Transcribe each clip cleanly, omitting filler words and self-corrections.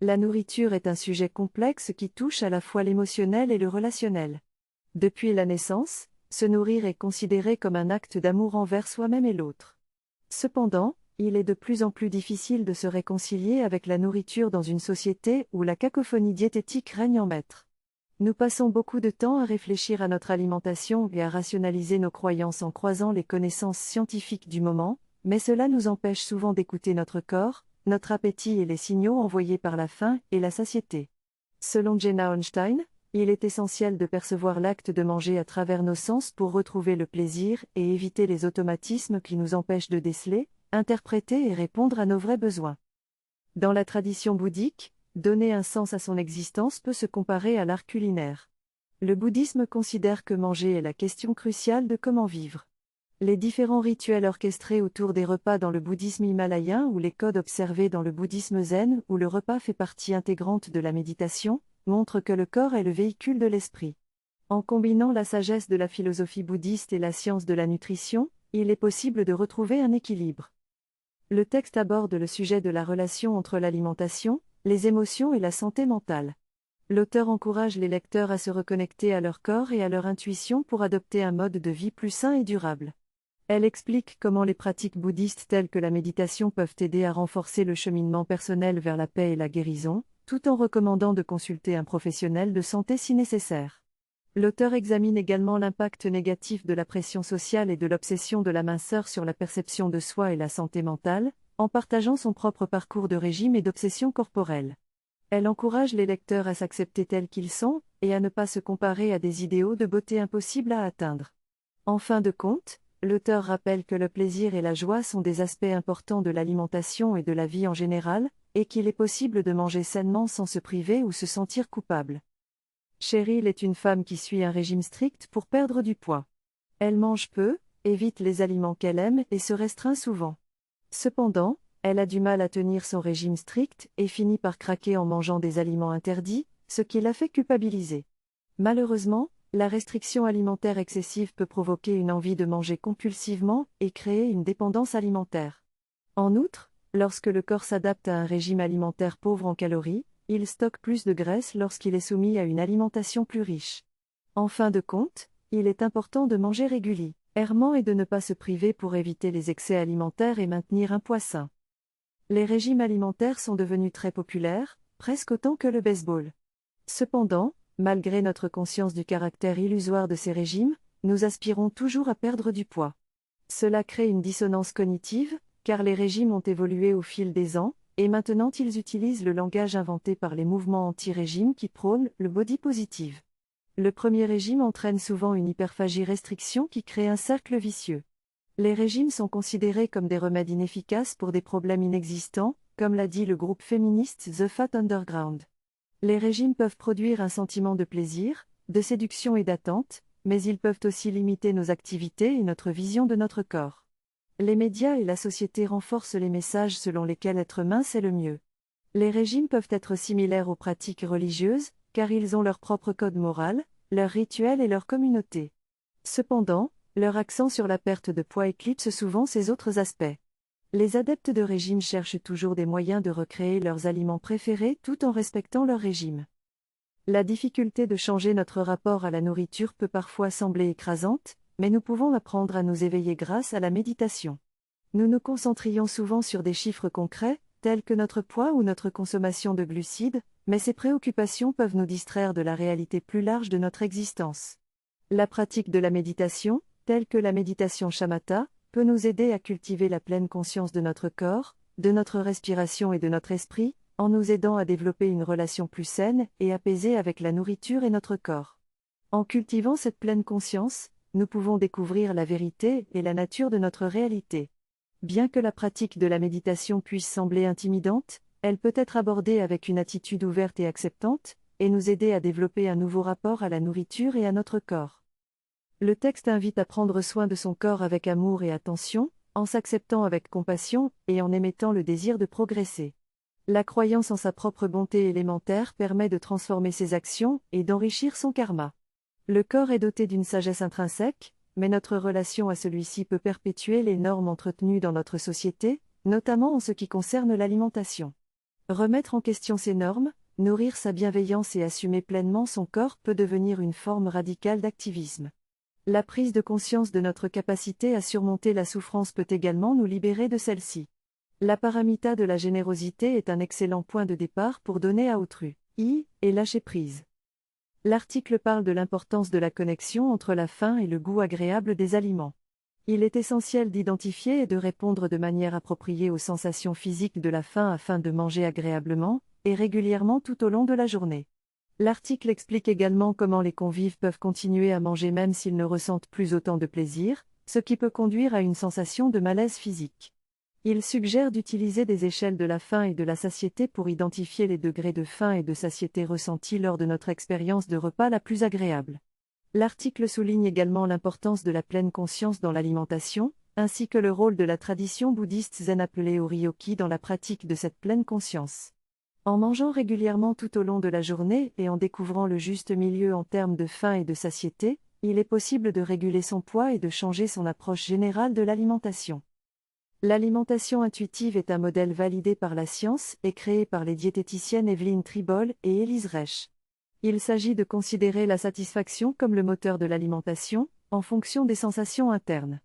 La nourriture est un sujet complexe qui touche à la fois l'émotionnel et le relationnel. Depuis la naissance, se nourrir est considéré comme un acte d'amour envers soi-même et l'autre. Cependant, il est de plus en plus difficile de se réconcilier avec la nourriture dans une société où la cacophonie diététique règne en maître. Nous passons beaucoup de temps à réfléchir à notre alimentation et à rationaliser nos croyances en croisant les connaissances scientifiques du moment, mais cela nous empêche souvent d'écouter notre corps, notre appétit et les signaux envoyés par la faim et la satiété. Selon Jenna Ornstein, il est essentiel de percevoir l'acte de manger à travers nos sens pour retrouver le plaisir et éviter les automatismes qui nous empêchent de déceler, interpréter et répondre à nos vrais besoins. Dans la tradition bouddhique, donner un sens à son existence peut se comparer à l'art culinaire. Le bouddhisme considère que manger est la question cruciale de comment vivre. Les différents rituels orchestrés autour des repas dans le bouddhisme himalayen ou les codes observés dans le bouddhisme zen où le repas fait partie intégrante de la méditation, montrent que le corps est le véhicule de l'esprit. En combinant la sagesse de la philosophie bouddhiste et la science de la nutrition, il est possible de retrouver un équilibre. Le texte aborde le sujet de la relation entre l'alimentation, les émotions et la santé mentale. L'auteur encourage les lecteurs à se reconnecter à leur corps et à leur intuition pour adopter un mode de vie plus sain et durable. Elle explique comment les pratiques bouddhistes telles que la méditation peuvent aider à renforcer le cheminement personnel vers la paix et la guérison, tout en recommandant de consulter un professionnel de santé si nécessaire. L'auteur examine également l'impact négatif de la pression sociale et de l'obsession de la minceur sur la perception de soi et la santé mentale, en partageant son propre parcours de régime et d'obsession corporelle. Elle encourage les lecteurs à s'accepter tels qu'ils sont, et à ne pas se comparer à des idéaux de beauté impossibles à atteindre. En fin de compte, l'auteur rappelle que le plaisir et la joie sont des aspects importants de l'alimentation et de la vie en général, et qu'il est possible de manger sainement sans se priver ou se sentir coupable. Cheryl est une femme qui suit un régime strict pour perdre du poids. Elle mange peu, évite les aliments qu'elle aime et se restreint souvent. Cependant, elle a du mal à tenir son régime strict et finit par craquer en mangeant des aliments interdits, ce qui la fait culpabiliser. Malheureusement, la restriction alimentaire excessive peut provoquer une envie de manger compulsivement et créer une dépendance alimentaire. En outre, lorsque le corps s'adapte à un régime alimentaire pauvre en calories, il stocke plus de graisse lorsqu'il est soumis à une alimentation plus riche. En fin de compte, il est important de manger régulièrement et de ne pas se priver pour éviter les excès alimentaires et maintenir un poids sain. Les régimes alimentaires sont devenus très populaires, presque autant que le baseball. Cependant, malgré notre conscience du caractère illusoire de ces régimes, nous aspirons toujours à perdre du poids. Cela crée une dissonance cognitive, car les régimes ont évolué au fil des ans, et maintenant ils utilisent le langage inventé par les mouvements anti-régime qui prônent le body positive. Le premier régime entraîne souvent une hyperphagie-restriction qui crée un cercle vicieux. Les régimes sont considérés comme des remèdes inefficaces pour des problèmes inexistants, comme l'a dit le groupe féministe The Fat Underground. Les régimes peuvent produire un sentiment de plaisir, de séduction et d'attente, mais ils peuvent aussi limiter nos activités et notre vision de notre corps. Les médias et la société renforcent les messages selon lesquels être mince est le mieux. Les régimes peuvent être similaires aux pratiques religieuses, car ils ont leur propre code moral, leurs rituels et leur communauté. Cependant, leur accent sur la perte de poids éclipse souvent ces autres aspects. Les adeptes de régime cherchent toujours des moyens de recréer leurs aliments préférés tout en respectant leur régime. La difficulté de changer notre rapport à la nourriture peut parfois sembler écrasante, mais nous pouvons apprendre à nous éveiller grâce à la méditation. Nous nous concentrions souvent sur des chiffres concrets, tels que notre poids ou notre consommation de glucides, mais ces préoccupations peuvent nous distraire de la réalité plus large de notre existence. La pratique de la méditation, telle que la méditation shamatha, peut nous aider à cultiver la pleine conscience de notre corps, de notre respiration et de notre esprit, en nous aidant à développer une relation plus saine et apaisée avec la nourriture et notre corps. En cultivant cette pleine conscience, nous pouvons découvrir la vérité et la nature de notre réalité. Bien que la pratique de la méditation puisse sembler intimidante, elle peut être abordée avec une attitude ouverte et acceptante, et nous aider à développer un nouveau rapport à la nourriture et à notre corps. Le texte invite à prendre soin de son corps avec amour et attention, en s'acceptant avec compassion et en émettant le désir de progresser. La croyance en sa propre bonté élémentaire permet de transformer ses actions et d'enrichir son karma. Le corps est doté d'une sagesse intrinsèque, mais notre relation à celui-ci peut perpétuer les normes entretenues dans notre société, notamment en ce qui concerne l'alimentation. Remettre en question ces normes, nourrir sa bienveillance et assumer pleinement son corps peut devenir une forme radicale d'activisme. La prise de conscience de notre capacité à surmonter la souffrance peut également nous libérer de celle-ci. La paramita de la générosité est un excellent point de départ pour donner à autrui, et lâcher prise. L'article parle de l'importance de la connexion entre la faim et le goût agréable des aliments. Il est essentiel d'identifier et de répondre de manière appropriée aux sensations physiques de la faim afin de manger agréablement et régulièrement tout au long de la journée. L'article explique également comment les convives peuvent continuer à manger même s'ils ne ressentent plus autant de plaisir, ce qui peut conduire à une sensation de malaise physique. Il suggère d'utiliser des échelles de la faim et de la satiété pour identifier les degrés de faim et de satiété ressentis lors de notre expérience de repas la plus agréable. L'article souligne également l'importance de la pleine conscience dans l'alimentation, ainsi que le rôle de la tradition bouddhiste zen appelée Oryoki dans la pratique de cette pleine conscience. En mangeant régulièrement tout au long de la journée et en découvrant le juste milieu en termes de faim et de satiété, il est possible de réguler son poids et de changer son approche générale de l'alimentation. L'alimentation intuitive est un modèle validé par la science et créé par les diététiciennes Evelyn Tribole et Elise Reich. Il s'agit de considérer la satisfaction comme le moteur de l'alimentation, en fonction des sensations internes.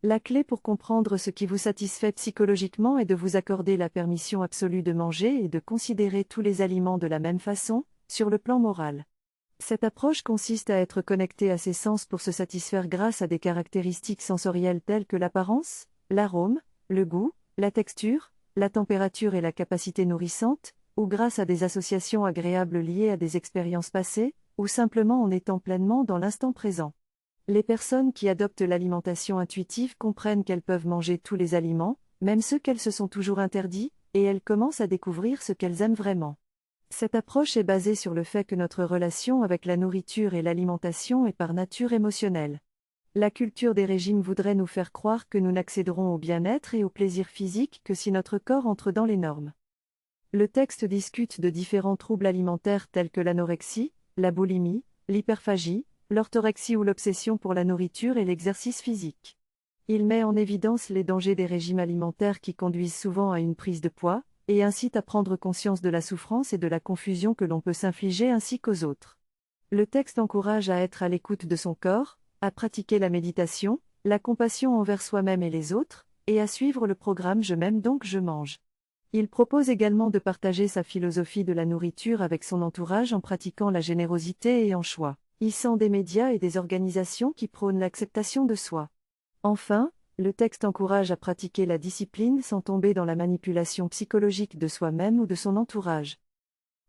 La clé pour comprendre ce qui vous satisfait psychologiquement est de vous accorder la permission absolue de manger et de considérer tous les aliments de la même façon, sur le plan moral. Cette approche consiste à être connecté à ses sens pour se satisfaire grâce à des caractéristiques sensorielles telles que l'apparence, l'arôme, le goût, la texture, la température et la capacité nourrissante, ou grâce à des associations agréables liées à des expériences passées, ou simplement en étant pleinement dans l'instant présent. Les personnes qui adoptent l'alimentation intuitive comprennent qu'elles peuvent manger tous les aliments, même ceux qu'elles se sont toujours interdits, et elles commencent à découvrir ce qu'elles aiment vraiment. Cette approche est basée sur le fait que notre relation avec la nourriture et l'alimentation est par nature émotionnelle. La culture des régimes voudrait nous faire croire que nous n'accéderons au bien-être et au plaisir physique que si notre corps entre dans les normes. Le texte discute de différents troubles alimentaires tels que l'anorexie, la boulimie, l'hyperphagie, l'orthorexie ou l'obsession pour la nourriture et l'exercice physique. Il met en évidence les dangers des régimes alimentaires qui conduisent souvent à une prise de poids, et incite à prendre conscience de la souffrance et de la confusion que l'on peut s'infliger ainsi qu'aux autres. Le texte encourage à être à l'écoute de son corps, à pratiquer la méditation, la compassion envers soi-même et les autres, et à suivre le programme Je m'aime donc je mange. Il propose également de partager sa philosophie de la nourriture avec son entourage en pratiquant la générosité et en choisissant des médias et des organisations qui prônent l'acceptation de soi. Enfin, le texte encourage à pratiquer la discipline sans tomber dans la manipulation psychologique de soi-même ou de son entourage.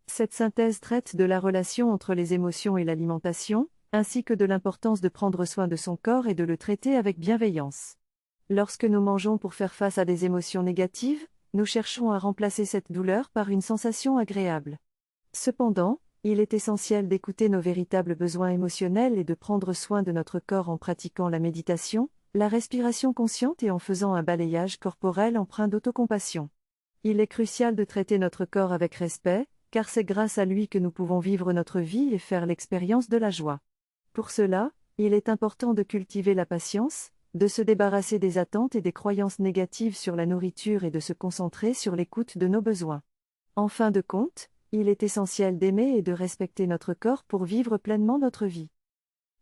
Cette synthèse traite de la relation entre les émotions et l'alimentation, ainsi que de l'importance de prendre soin de son corps et de le traiter avec bienveillance. Lorsque nous mangeons pour faire face à des émotions négatives, nous cherchons à remplacer cette douleur par une sensation agréable. Cependant, il est essentiel d'écouter nos véritables besoins émotionnels et de prendre soin de notre corps en pratiquant la méditation, la respiration consciente et en faisant un balayage corporel empreint d'autocompassion. Il est crucial de traiter notre corps avec respect, car c'est grâce à lui que nous pouvons vivre notre vie et faire l'expérience de la joie. Pour cela, il est important de cultiver la patience, de se débarrasser des attentes et des croyances négatives sur la nourriture et de se concentrer sur l'écoute de nos besoins. En fin de compte, il est essentiel d'aimer et de respecter notre corps pour vivre pleinement notre vie.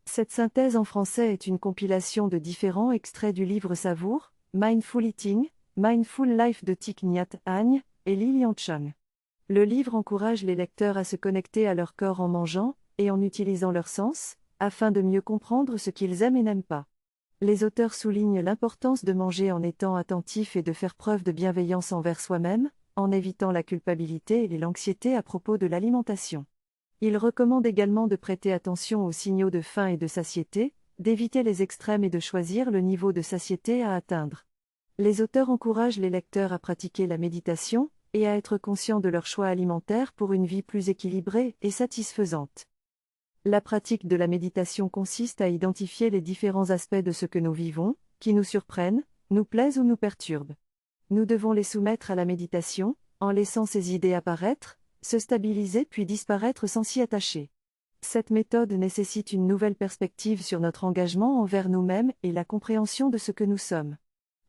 Cette synthèse en français est une compilation de différents extraits du livre Savour, Mindful Eating, Mindful Life de Thich Nhat Hanh et Lilian Chung. Le livre encourage les lecteurs à se connecter à leur corps en mangeant, et en utilisant leurs sens, afin de mieux comprendre ce qu'ils aiment et n'aiment pas. Les auteurs soulignent l'importance de manger en étant attentif et de faire preuve de bienveillance envers soi-même, en évitant la culpabilité et l'anxiété à propos de l'alimentation. Ils recommandent également de prêter attention aux signaux de faim et de satiété, d'éviter les extrêmes et de choisir le niveau de satiété à atteindre. Les auteurs encouragent les lecteurs à pratiquer la méditation, et à être conscients de leurs choix alimentaires pour une vie plus équilibrée et satisfaisante. La pratique de la méditation consiste à identifier les différents aspects de ce que nous vivons, qui nous surprennent, nous plaisent ou nous perturbent. Nous devons les soumettre à la méditation, en laissant ces idées apparaître, se stabiliser puis disparaître sans s'y attacher. Cette méthode nécessite une nouvelle perspective sur notre engagement envers nous-mêmes et la compréhension de ce que nous sommes.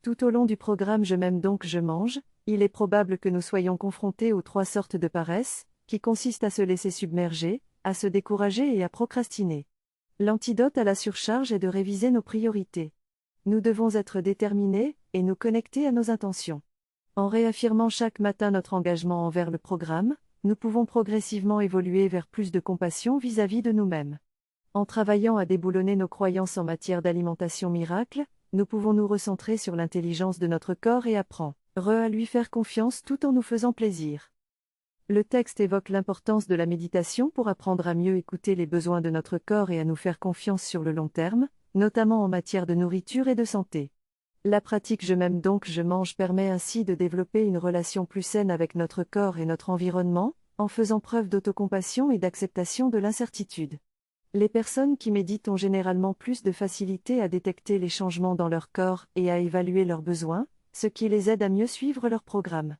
Tout au long du programme Je m'aime donc je mange, Il est probable que nous soyons confrontés aux 3 sortes de paresse, qui consistent à se laisser submerger, à se décourager et à procrastiner. L'antidote à la surcharge est de réviser nos priorités. Nous devons être déterminés, et nous connecter à nos intentions. En réaffirmant chaque matin notre engagement envers le programme, nous pouvons progressivement évoluer vers plus de compassion vis-à-vis de nous-mêmes. En travaillant à déboulonner nos croyances en matière d'alimentation miracle, nous pouvons nous recentrer sur l'intelligence de notre corps et apprendre à lui faire confiance tout en nous faisant plaisir. Le texte évoque l'importance de la méditation pour apprendre à mieux écouter les besoins de notre corps et à nous faire confiance sur le long terme, notamment en matière de nourriture et de santé. La pratique Je m'aime donc je mange permet ainsi de développer une relation plus saine avec notre corps et notre environnement, en faisant preuve d'autocompassion et d'acceptation de l'incertitude. Les personnes qui méditent ont généralement plus de facilité à détecter les changements dans leur corps et à évaluer leurs besoins, ce qui les aide à mieux suivre leur programme.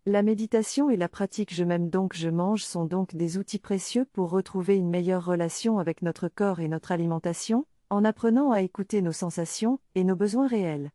La méditation et la pratique Je m'aime donc je mange sont donc des outils précieux pour retrouver une meilleure relation avec notre corps et notre alimentation, en apprenant à écouter nos sensations et nos besoins réels.